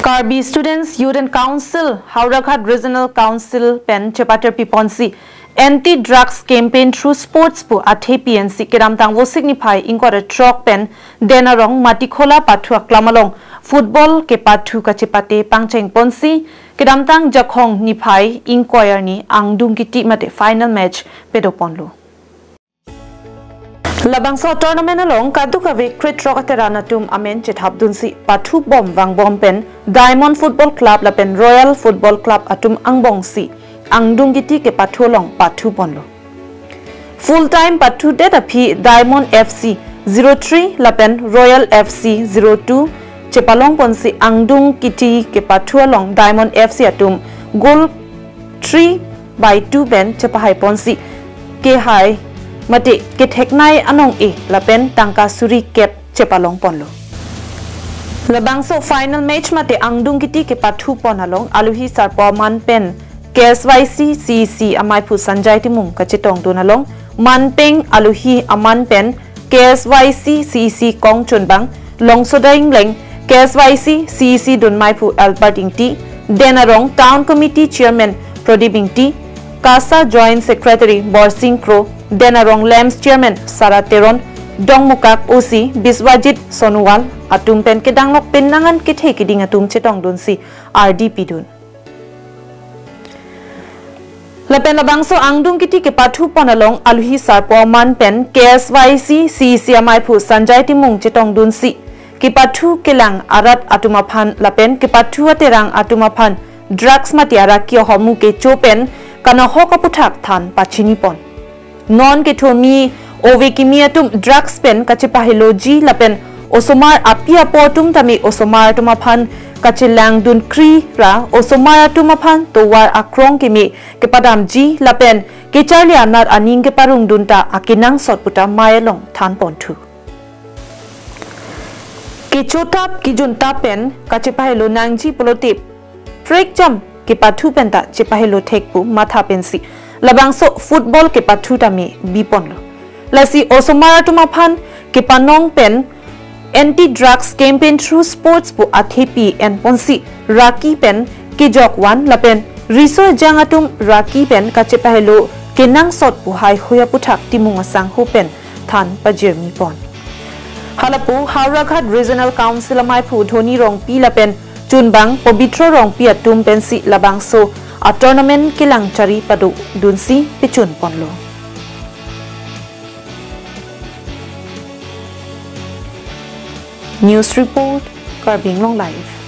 Karbi Students Youth and Council, Hauraghad Regional Council, Pen Chepater Piponsi, anti-drugs campaign through sports po athe PNC Kiramtang wo signify inko a truck pen denarong matikola pathu aklamalong football kepathu kachepate pangcheng ponsi Kiramtang jakhong niphai inquire ni angdung kiti mate final match pedoponlo. Labangso tournament along kaduka victory trokatera tum amen chethapdun si pathu bom wang pen Diamond Football Club la pen Royal Football Club atum angbong si angdung kiti ke pathu long pathu ponlo. Full time pathu data p Diamond FC 03 la pen Royal FC 02 chepalong ponsi angdung kiti ke pathu long Diamond FC atum goal 3/2 pen chepahai ponsi ke hai mate ke theknai anong e lapen tangka suri kep chepalong ponlo. Labangso final match mate angdung kiti ke pathu ponalong aluhi sarpo man pen KSYC CC amai phu sanjai timung kachitong tunalong manpeng aluhi aman pen KSYC CC kong chunbang longsodaing leng KSYC CC dunmai phu Albert Ingti denarong town committee chairman Prodibing T Kasa Joint Secretary Borsing Kro denarong Lambs Chairman Sarateron Dongmukak OC Biswajit Sonuwal atum pen kedanglok penangan kithe kiding atum chetong dunsi RDP dun. Lapen labangso angdung kiti ke pathu ponalong aluhi sarpo man pen KSYC CC amai phu sanjai timung chetong dunsi ke pathu kelang arat atumaphan lapen ke pathu aterang atumaphan drugs matiara kyo homu ke chopen kana hokaputhak than pachini pon non ke thomi ove kimiatum drugs pen kachepahilo lapen osomar apia potum tami osomar tumaphan kachilang dun kri ra osomar tumaphan towar akrong kimi ke padam ji lapen ke charli anar aning ke parung dunta akinang sotputa mayelong than pontu ke chotap ki junta pen kachepahilo nangji polotip trek jam ke pathu penta chepahilo thekpu matha pensi labangso football ke pathu tami biponlo lasi osomar tumaphan ke panong pen anti-drugs campaign through sports po athepi and ponsi raki pen ke jokwan lapen riso jangatum raki pen kachepahelo kenang sot pu hai hoya puthak timung asang hopen than pajirmi pon halapu Hauraghad Regional Council amai phu dhoni rong pi lapen chunbang pobitro rong pi atum pensi labangso a tournament kilang chari padu dunsi pichun ponlo. News report Karbing Long Live.